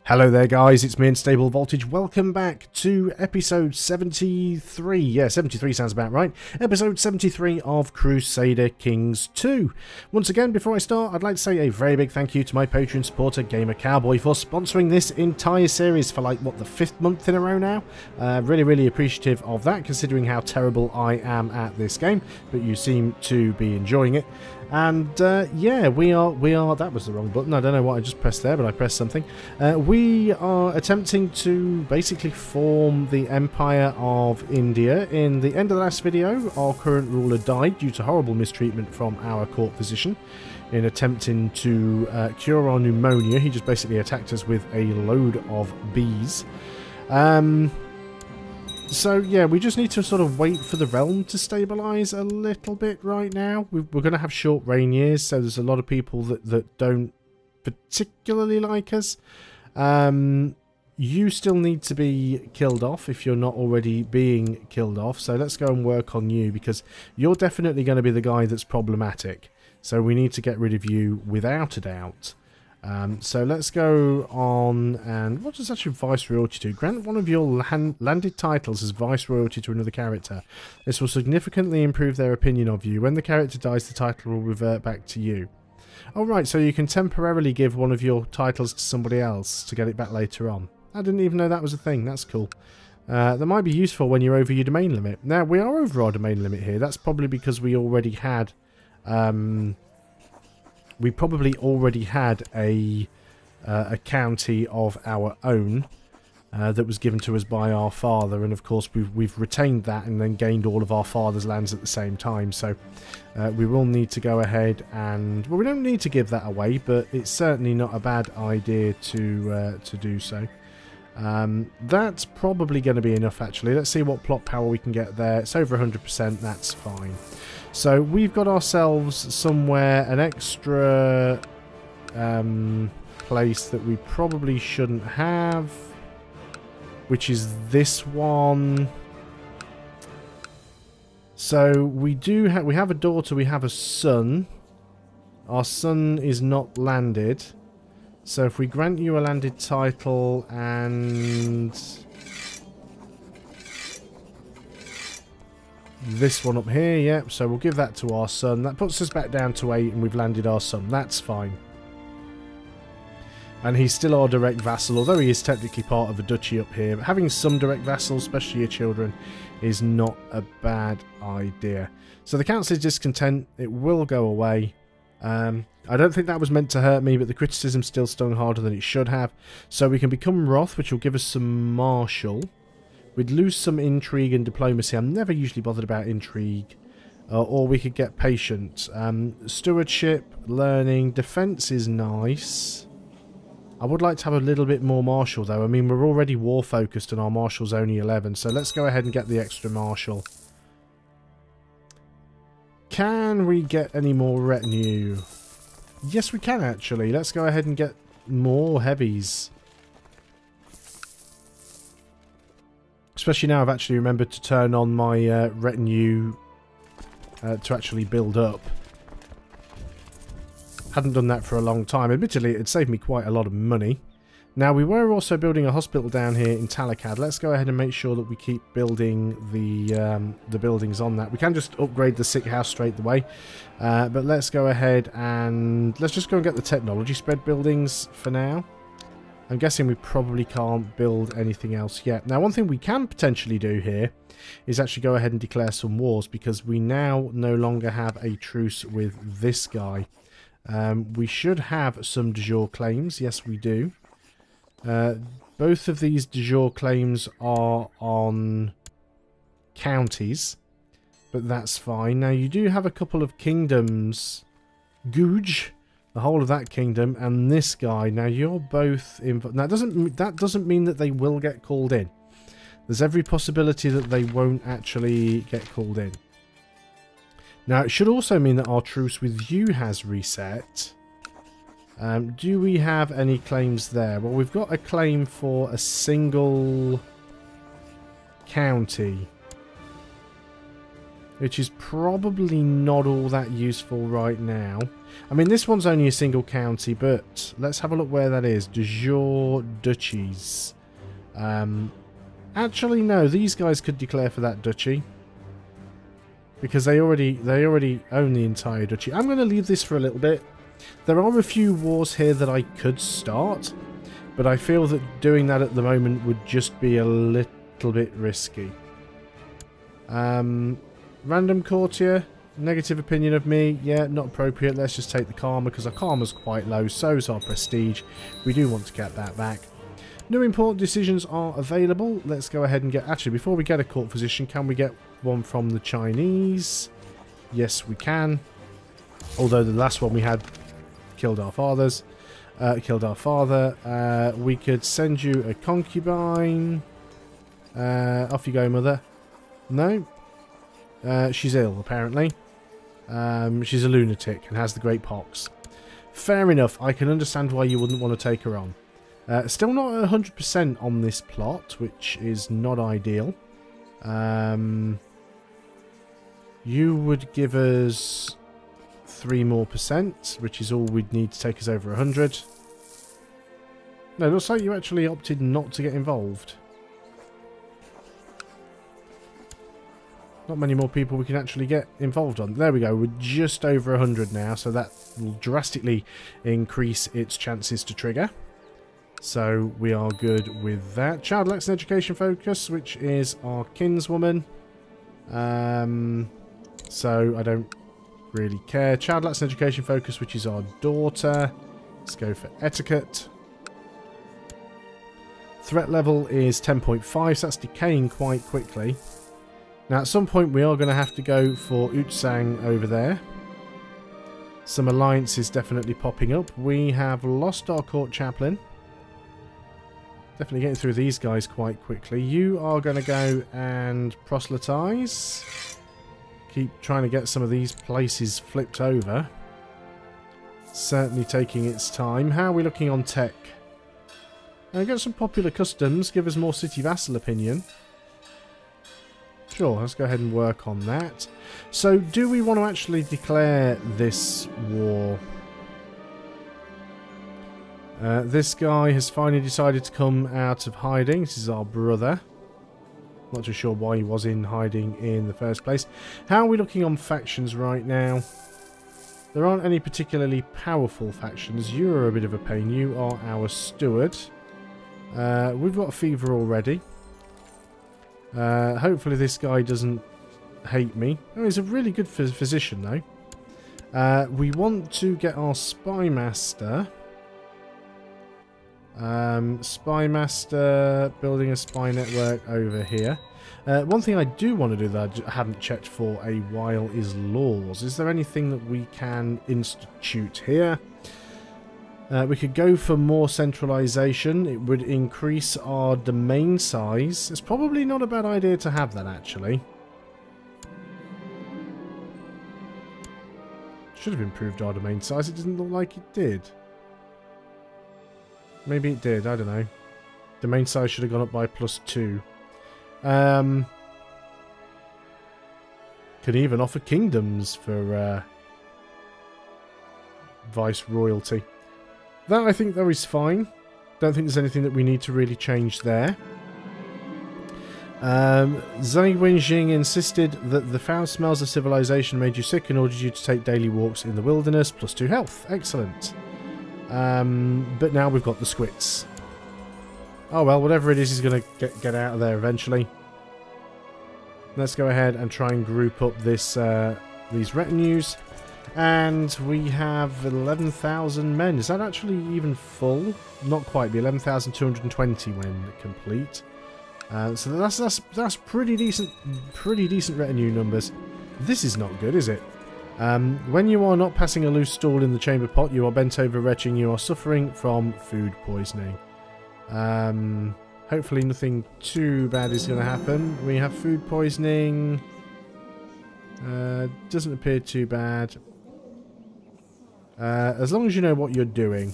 Hello there guys, it's me Unstable Voltage. Welcome back to episode 73. Yeah, 73 sounds about right. Episode 73 of Crusader Kings 2. Once again, before I start, I'd like to say a very big thank you to my Patreon supporter, Gamer Cowboy, for sponsoring this entire series for like, what, the 5th month in a row now? Really appreciative of that, considering how terrible I am at this game, but you seem to be enjoying it. And yeah, we are, that was the wrong button, I don't know what I just pressed there, but I pressed something. We are attempting to basically form the Empire of India. In the end of the last video, our current ruler died due to horrible mistreatment from our court physician in attempting to cure our pneumonia. He just basically attacked us with a load of bees. So yeah, we just need to sort of wait for the realm to stabilise a little bit right now. We're going to have short reign years, so there's a lot of people that don't particularly like us. You still need to be killed off if you're not already being killed off. So let's go and work on you, because you're definitely going to be the guy that's problematic. So we need to get rid of you without a doubt. So let's go on, and what does actually Viceroyalty do? Grant one of your landed titles as Viceroyalty to another character. This will significantly improve their opinion of you. When the character dies, the title will revert back to you. Oh right, so you can temporarily give one of your titles to somebody else to get it back later on. I didn't even know that was a thing. That's cool. That might be useful when you're over your domain limit. Now, we are over our domain limit here. That's probably because we already had... we probably already had a county of our own that was given to us by our father, and of course we've retained that and then gained all of our father's lands at the same time. So we will need to go ahead and, well, we don't need to give that away, but it's certainly not a bad idea to do so. That's probably going to be enough, actually. Let's see what plot power we can get there. It's over 100%. That's fine. So we've got ourselves somewhere an extra place that we probably shouldn't have, which is this one. So we have a daughter, we have a son. Our son is not landed. So if we grant you a landed title and this one up here, yep, so we'll give that to our son. That puts us back down to 8 and we've landed our son. That's fine. And he's still our direct vassal, although he is technically part of a duchy up here. But having some direct vassals, especially your children, is not a bad idea. So the council is discontent. It will go away. I don't think that was meant to hurt me, but the criticism still stung harder than it should have. So we can become Wrath, which will give us some martial. We'd lose some intrigue and diplomacy. I'm never usually bothered about intrigue. Or we could get patient. Stewardship, learning, defense is nice. I would like to have a little bit more martial, though. I mean, we're already war focused and our martial's only 11. So let's go ahead and get the extra martial. Can we get any more retinue? Yes, we can, actually. Let's go ahead and get more heavies. Especially now I've actually remembered to turn on my retinue to actually build up. Hadn't done that for a long time. Admittedly, it saved me quite a lot of money. Now, we were also building a hospital down here in Talakad. Let's go ahead and make sure that we keep building the buildings on that. We can just upgrade the sick house straight away. But let's go ahead and let's just go and get the technology spread buildings for now. I'm guessing we probably can't build anything else yet. Now, one thing we can potentially do here is actually go ahead and declare some wars, because we now no longer have a truce with this guy. We should have some de jure claims. Yes, we do. Both of these de jure claims are on counties, but that's fine. Now, you do have a couple of kingdoms. Guj, the whole of that kingdom, and this guy. Now, you're both involved. Now, that doesn't mean that they will get called in. There's every possibility that they won't actually get called in. Now, it should also mean that our truce with you has reset. Do we have any claims there? Well, we've got a claim for a single county. which is probably not all that useful right now. I mean, this one's only a single county, but let's have a look where that is. De jure duchies. Actually, no, these guys could declare for that duchy. Because they already own the entire duchy. I'm going to leave this for a little bit. There are a few wars here that I could start, but I feel that doing that at the moment would just be a little bit risky. Random courtier, negative opinion of me. Yeah, not appropriate. Let's just take the karma because our karma's quite low. So's our prestige. We do want to get that back. No important decisions are available. Let's go ahead and get... Actually, before we get a court physician, can we get one from the Chinese? Yes, we can. Although the last one we had killed our fathers. Killed our father. We could send you a concubine. Off you go, mother. No. She's ill, apparently. She's a lunatic and has the great pox. Fair enough. I can understand why you wouldn't want to take her on. Still not 100% on this plot, which is not ideal. You would give us 3 more %, which is all we'd need to take us over 100. No, it looks like you actually opted not to get involved. Not many more people we can actually get involved on. There we go, we're just over 100 now, so that will drastically increase its chances to trigger. So we are good with that. Child Election Education Focus, which is our kinswoman. So I don't really care. Child Election Education Focus, which is our daughter. Let's go for etiquette. Threat level is 10.5, so that's decaying quite quickly. Now at some point we are going to have to go for Utsang over there. Some alliances definitely popping up. We have lost our court chaplain. Definitely getting through these guys quite quickly. You are going to go and proselytize. Keep trying to get some of these places flipped over. Certainly taking its time. How are we looking on tech? Get some popular customs. Give us more city vassal opinion. Sure, let's go ahead and work on that. So, do we want to actually declare this war? This guy has finally decided to come out of hiding. This is our brother. Not too sure why he was in hiding in the first place. How are we looking on factions right now? There aren't any particularly powerful factions. You are a bit of a pain. You are our steward. We've got a fever already. Hopefully this guy doesn't hate me. Oh, he's a really good physician though. We want to get our spy master. Spy master, building a spy network over here. One thing I do want to do that I haven't checked for a while is laws. Is there anything that we can institute here? We could go for more centralization. It would increase our domain size. It's probably not a bad idea to have that, actually. Should have improved our domain size. It doesn't look like it did. Maybe it did. I don't know. Domain size should have gone up by +2. Could even offer kingdoms for vice-royalty. That, I think, though, is fine. Don't think there's anything that we need to really change there. Zhang Wenjing insisted that the foul smells of civilization made you sick and ordered you to take daily walks in the wilderness. +2 health. Excellent. But now we've got the squits. Oh well, whatever it is going to get out of there eventually. Let's go ahead and try and group up this these retinues. And we have 11,000 men. Is that actually even full? Not quite. Be 11,220 when complete. So that's pretty decent retinue numbers. This is not good, is it? When you are not passing a loose stool in the chamber pot, you are bent over retching. You are suffering from food poisoning. Hopefully nothing too bad is going to happen. We have food poisoning. Doesn't appear too bad. As long as you know what you're doing.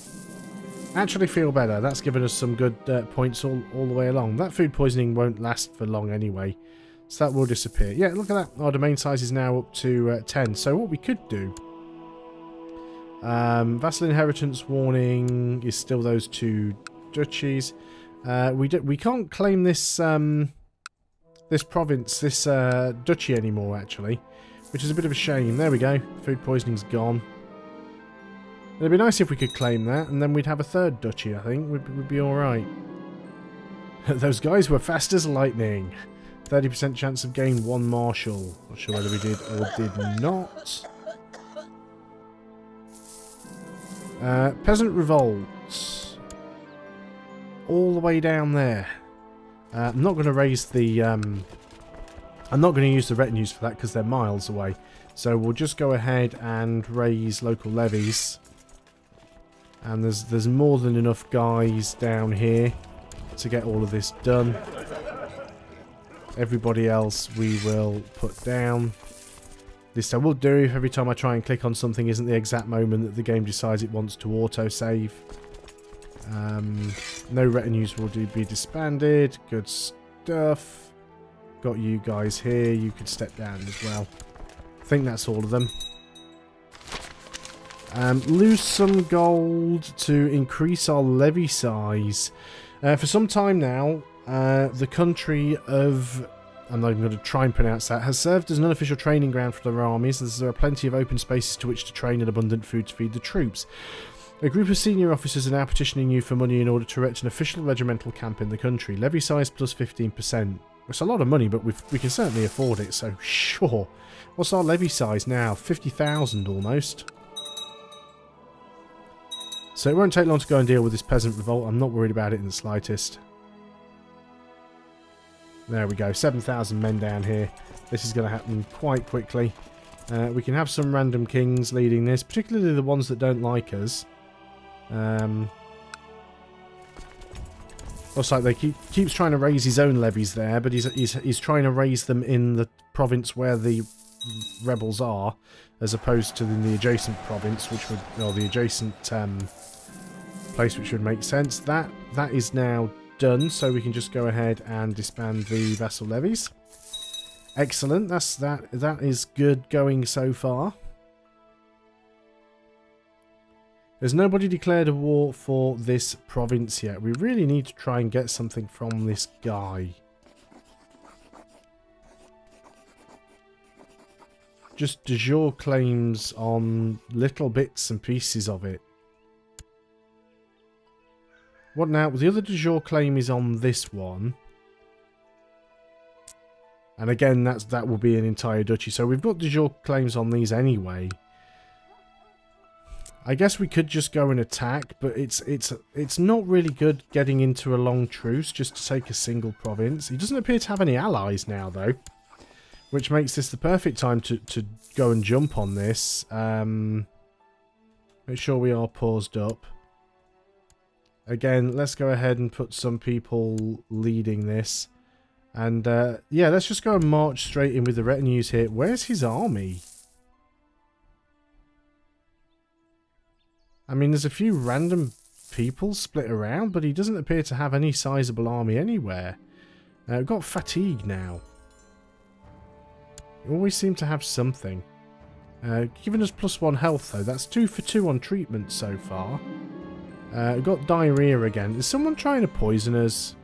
Actually feel better. That's given us some good points all the way along. That food poisoning won't last for long anyway. So that will disappear. Yeah, look at that. Our domain size is now up to 10. So what we could do... vassal inheritance warning is still those 2 duchies. We can't claim this this province, this duchy anymore, actually, which is a bit of a shame. There we go. Food poisoning's gone. It'd be nice if we could claim that, and then we'd have a 3rd duchy, I think. Would be alright. Those guys were fast as lightning. 30% chance of gain 1 marshal. Not sure whether we did or did not. Peasant revolts. All the way down there. I'm not going to raise the... I'm not going to use the retinues for that because they're miles away. So we'll just go ahead and raise local levies. And there's more than enough guys down here to get all of this done. Everybody else we will put down. This I will do if every time I try and click on something isn't the exact moment that the game decides it wants to autosave. No retinues will be disbanded. Good stuff. Got you guys here. You could step down as well. I think that's all of them. Lose some gold to increase our levy size. For some time now, the country of... I'm not even going to try and pronounce that, has served as an unofficial training ground for their armies, as there are plenty of open spaces to which to train and abundant food to feed the troops. A group of senior officers are now petitioning you for money in order to erect an official regimental camp in the country. Levy size plus 15%. It's a lot of money, but we can certainly afford it, so sure. What's our levy size now? 50,000 almost. So it won't take long to go and deal with this peasant revolt. I'm not worried about it in the slightest. There we go, 7,000 men down here. This is going to happen quite quickly. We can have some random kings leading this, particularly the ones that don't like us. Looks like they keeps trying to raise his own levies there, but he's trying to raise them in the province where the rebels are, as opposed to in the adjacent province, which would, or the adjacent place, which would make sense. That is now done, so we can just go ahead and disband the vassal levies. Excellent. That is good going so far. There's nobody declared a war for this province yet. We really need to try and get something from this guy. Just de jure claims on little bits and pieces of it. What now? The other de jure claim is on this one. And again, that will be an entire duchy. So we've got de jure claims on these anyway. I guess we could just go and attack, but it's not really good getting into a long truce just to take a single province. He doesn't appear to have any allies now, though, which makes this the perfect time to go and jump on this. Make sure we are paused up. Again, let's go ahead and put some people leading this. And, yeah, let's just go and march straight in with the retinues here. Where's his army? I mean, there's a few random people split around, but he doesn't appear to have any sizable army anywhere. We've got fatigue now. You always seem to have something. Giving us +1 health, though. That's 2 for 2 on treatment so far. We've got diarrhea again. Is someone trying to poison us?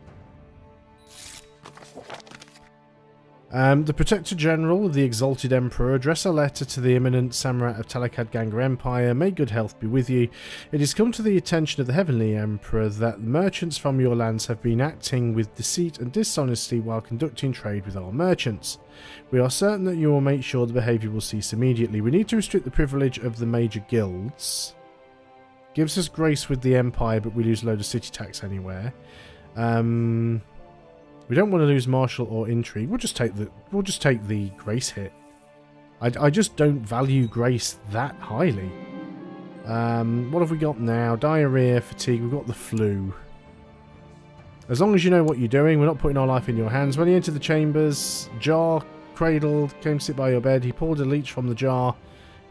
The Protector General of the Exalted Emperor address a letter to the eminent Samrat of Talakad Ganga Empire. May good health be with you. It has come to the attention of the Heavenly Emperor that merchants from your lands have been acting with deceit and dishonesty while conducting trade with our merchants. We are certain that you will make sure the behaviour will cease immediately. We need to restrict the privilege of the major guilds. Gives us grace with the Empire, but we lose a load of city tax anywhere. We don't want to lose martial or intrigue. We'll just take the grace hit. I just don't value grace that highly. What have we got now? Diarrhea, fatigue. We've got the flu. As long as you know what you're doing, we're not putting our life in your hands. When he entered the chambers, jar cradled, came to sit by your bed. He poured a leech from the jar,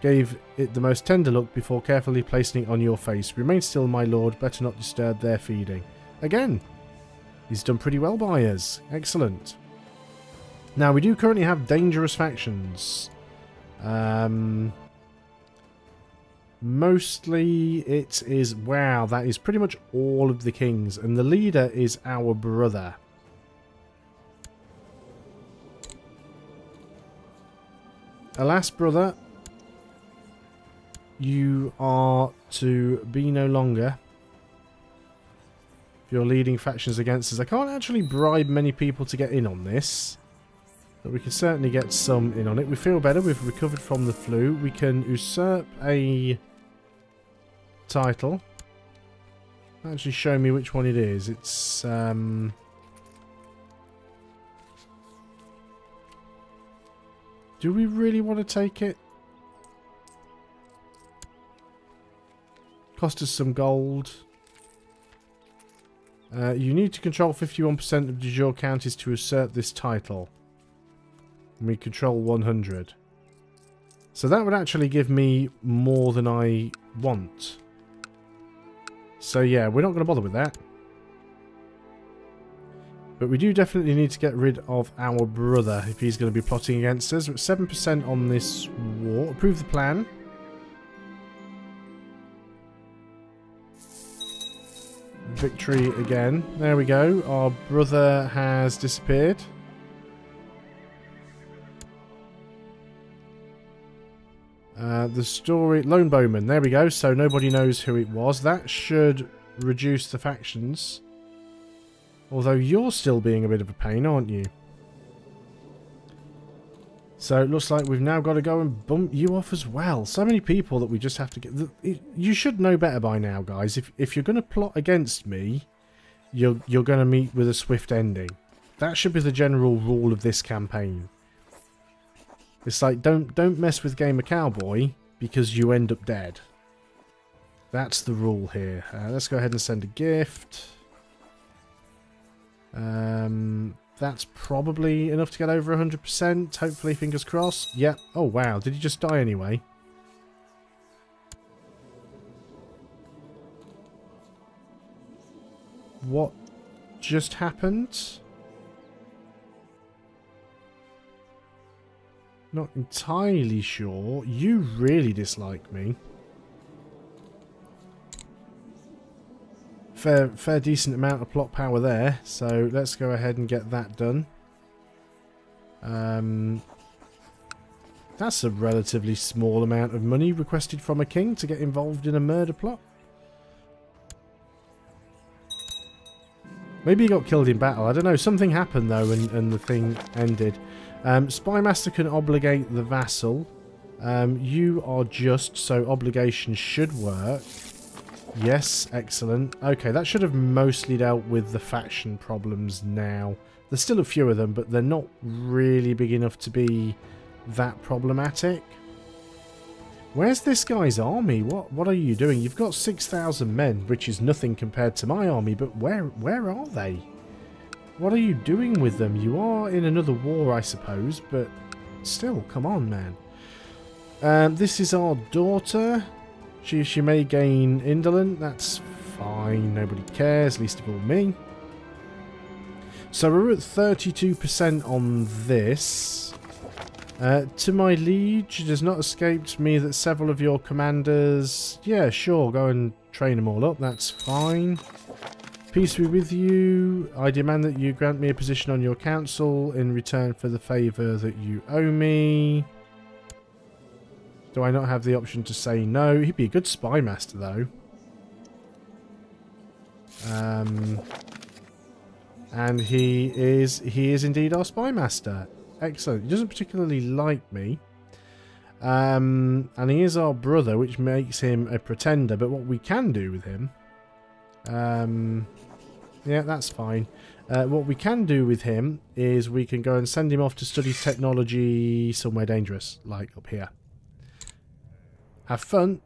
gave it the most tender look before carefully placing it on your face. Remain still, my lord. Better not disturb their feeding. Again. He's done pretty well by us. Excellent. Now, we do currently have dangerous factions. Mostly it is... Wow, that is pretty much all of the kings. And the leader is our brother. Alas, brother, you are to be no longer. If you're leading factions against us. I can't actually bribe many people to get in on this. But we can certainly get some in on it. We feel better. We've recovered from the flu. We can usurp a title. Actually show me which one it is. It's... Do we really want to take it? Cost us some gold. You need to control 51% of de jure counties to assert this title. And we control 100. So that would actually give me more than I want. So yeah, we're not going to bother with that. But we do definitely need to get rid of our brother if he's going to be plotting against us. We're at 7% on this war. Approve the plan. Victory again. There we go. Our brother has disappeared. The story... Lone Bowman. There we go. So nobody knows who it was. That should reduce the factions. Although you're still being a bit of a pain, aren't you? So it looks like we've now got to go and bump you off as well. So many people that we just have to get... You should know better by now, guys. If you're going to plot against me, you're going to meet with a swift ending. That should be the general rule of this campaign. It's like, don't mess with Gamer Cowboy because you end up dead. That's the rule here. Let's go ahead and send a gift. That's probably enough to get over 100%. Hopefully, fingers crossed. Yep. Oh, wow. Did he just die anyway? What just happened? Not entirely sure. You really dislike me. Fair decent amount of plot power there, so let's go ahead and get that done. That's a relatively small amount of money requested from a king to get involved in a murder plot. Maybe he got killed in battle, I don't know, something happened though and the thing ended. Spymaster can obligate the vassal. You are just, so obligation should work. Yes, excellent. Okay, that should have mostly dealt with the faction problems now. There's still a few of them, but they're not really big enough to be that problematic. Where's this guy's army? What are you doing? You've got 6,000 men, which is nothing compared to my army, but where are they? What are you doing with them? You are in another war, I suppose, but still, come on, man. This is our daughter. She may gain indolent, that's fine, nobody cares, least of all me. So we're at 32% on this. To my liege, it has not escaped me that several of your commanders... Yeah, sure, go and train them all up, that's fine. Peace be with you. I demand that you grant me a position on your council in return for the favour that you owe me. Do I not have the option to say no? He'd be a good spy master, though. And he is indeed our spy master. Excellent. He doesn't particularly like me. And he is our brother, which makes him a pretender. But what we can do with him... yeah, that's fine. What we can do with him is we can go and send him off to study technology somewhere dangerous, like up here. Have fun.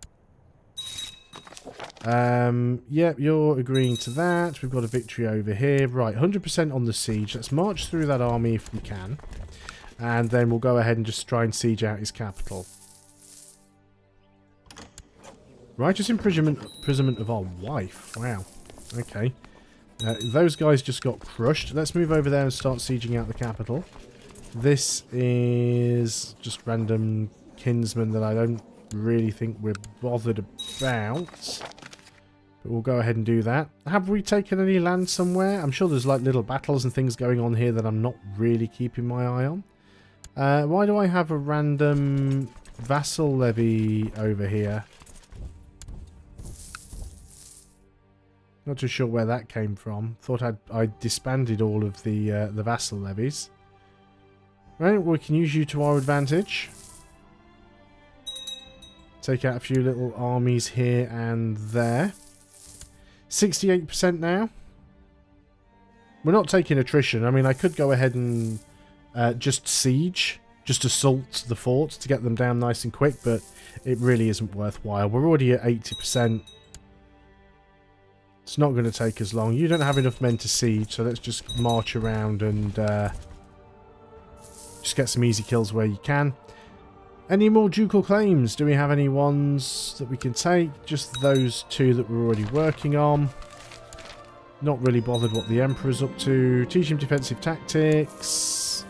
Yep, you're agreeing to that. We've got a victory over here. Right, 100% on the siege. Let's march through that army if we can. And then we'll go ahead and just try and siege out his capital. Righteous imprisonment of our wife. Wow. Okay. Those guys just got crushed. Let's move over there and start sieging out the capital. This is just random kinsmen that I don't really think we're bothered about. But we'll go ahead and do that. Have we taken any land somewhere? I'm sure there's like little battles and things going on here that I'm not really keeping my eye on. Why do I have a random vassal levy over here? Not too sure where that came from. Thought I'd disbanded all of the vassal levies. Right, we can use you to our advantage. Take out a few little armies here and there. 68% now. We're not taking attrition. I mean, I could go ahead and just siege. Just assault the fort to get them down nice and quick, but it really isn't worthwhile. We're already at 80%. It's not going to take as long. You don't have enough men to siege, so let's just march around and just get some easy kills where you can. Any more ducal claims? Do we have any ones that we can take? Just those two that we're already working on. Not really bothered what the Emperor's up to. Teach him defensive tactics.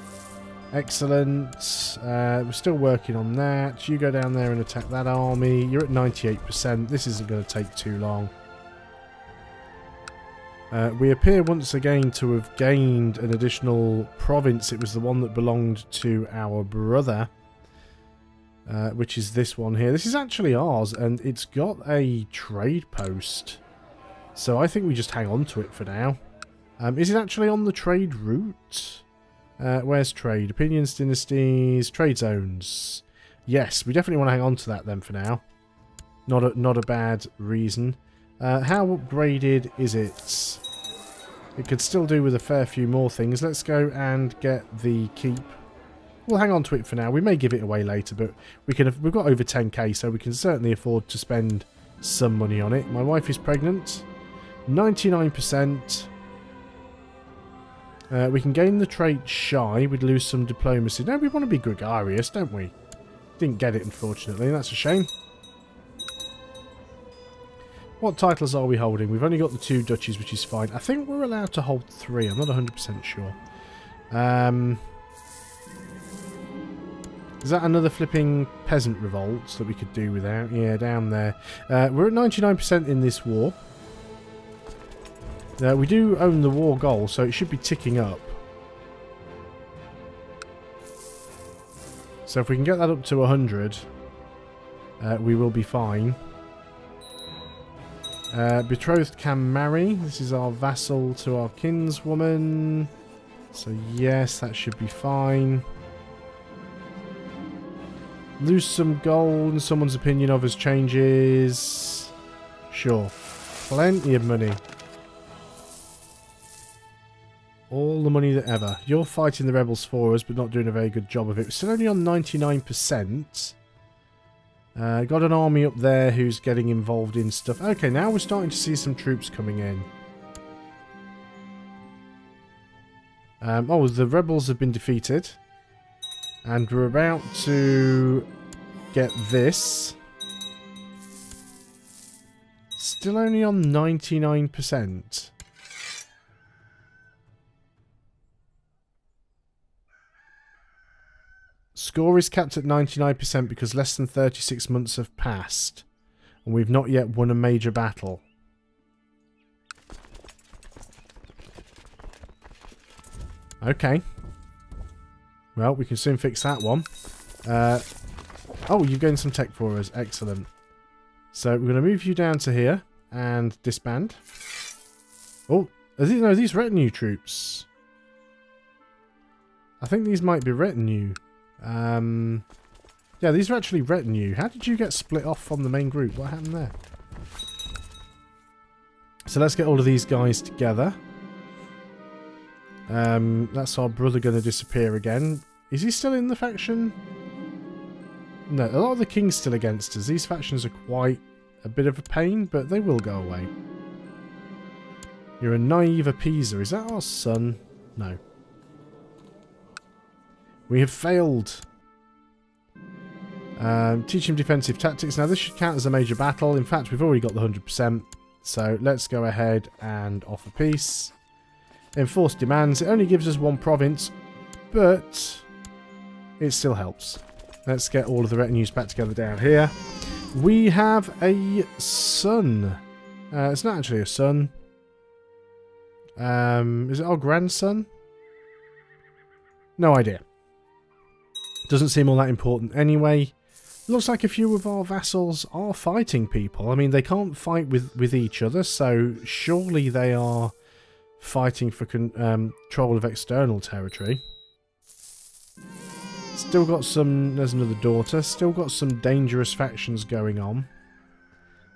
Excellent. We're still working on that. You go down there and attack that army. You're at 98%. This isn't going to take too long. We appear once again to have gained an additional province. It was the one that belonged to our brother. Which is this one here. This is actually ours, and it's got a trade post. So I think we just hang on to it for now. Is it actually on the trade route? Where's trade? Opinions, dynasties, trade zones. Yes, we definitely want to hang on to that then for now. Not a bad reason. How upgraded is it? It could still do with a fair few more things. Let's go and get the keep. We'll hang on to it for now. We may give it away later, but we've got over 10k, so we can certainly afford to spend some money on it. My wife is pregnant. 99%. We can gain the trait shy. We'd lose some diplomacy. No, we want to be gregarious, don't we? Didn't get it, unfortunately. That's a shame. What titles are we holding? We've only got the 2 duchies, which is fine. I think we're allowed to hold 3. I'm not 100% sure. Is that another flipping peasant revolt that we could do without? Yeah, down there. We're at 99% in this war. We do own the war goal, so it should be ticking up. So if we can get that up to 100, we will be fine. Betrothed can marry. This is our vassal to our kinswoman. So yes, that should be fine. Lose some gold and someone's opinion of us changes. Sure. Plenty of money. All the money that ever. You're fighting the rebels for us, but not doing a very good job of it. We're still only on 99%. Got an army up there who's getting involved in stuff. Okay, now we're starting to see some troops coming in. Oh, the rebels have been defeated. And we're about to get this. Still only on 99%. Score is capped at 99% because less than 36 months have passed. And we've not yet won a major battle. Okay. Well, we can soon fix that one. Oh, you've gained some tech for us. Excellent. So we're going to move you down to here and disband. Oh, are these retinue troops? I think these might be retinue. Yeah, these are actually retinue. How did you get split off from the main group? What happened there? So let's get all of these guys together. That's our brother going to disappear again. Is he still in the faction? No, a lot of the king's still against us. These factions are quite a bit of a pain, but they will go away. You're a naive appeaser. Is that our son? No. We have failed. Teach him defensive tactics. Now this should count as a major battle. In fact, we've already got the 100%. So let's go ahead and offer peace. Enforce demands. It only gives us 1 province, but it still helps. Let's get all of the retinues back together down here. We have a son. It's not actually a son. Is it our grandson? No idea. Doesn't seem all that important anyway. Looks like a few of our vassals are fighting people. I mean, they can't fight with each other, so surely they are fighting for control of external territory. Still got some... There's another daughter. Still got some dangerous factions going on.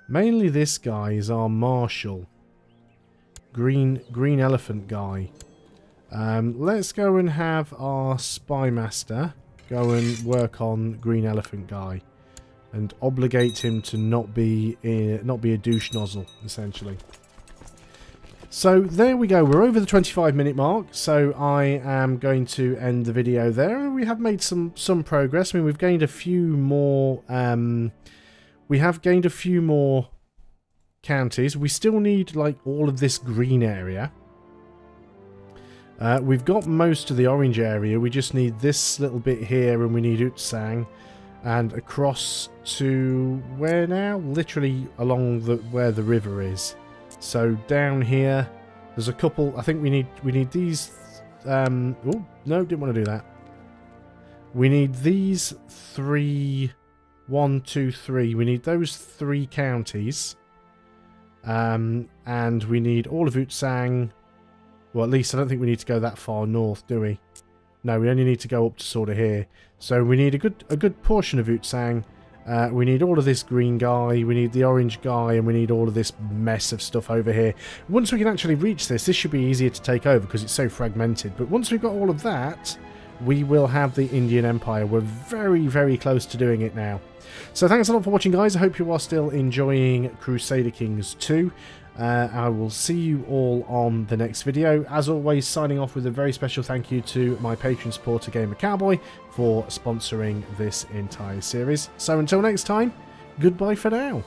Mainly this guy is our marshal. Green elephant guy. Let's go and have our spy master go and work on green elephant guy and obligate him to not be a douche nozzle, essentially. So there we go. We're over the 25-minute mark, so I am going to end the video there. We have made some progress. I mean, we've gained a few more. We have gained a few more counties. We still need like all of this green area. We've got most of the orange area. We just need this little bit here, and we need Utsang, and across to where now? Literally along where the river is. So down here, there's a couple. I think we need these. Oh no, didn't want to do that. We need these 3. 1, 2, 3. We need those 3 counties, and we need all of Utsang. Well, at least I don't think we need to go that far north, do we? No, we only need to go up to sort of here. So we need a good portion of Utsang. We need all of this green guy, we need the orange guy, and we need all of this mess of stuff over here. Once we can actually reach this should be easier to take over because it's so fragmented. But once we've got all of that, we will have the Indian Empire. We're very, very close to doing it now. So thanks a lot for watching, guys. I hope you are still enjoying Crusader Kings 2. I will see you all on the next video. As always, signing off with a very special thank you to my Patreon supporter Gamer Cowboy for sponsoring this entire series. So until next time, goodbye for now.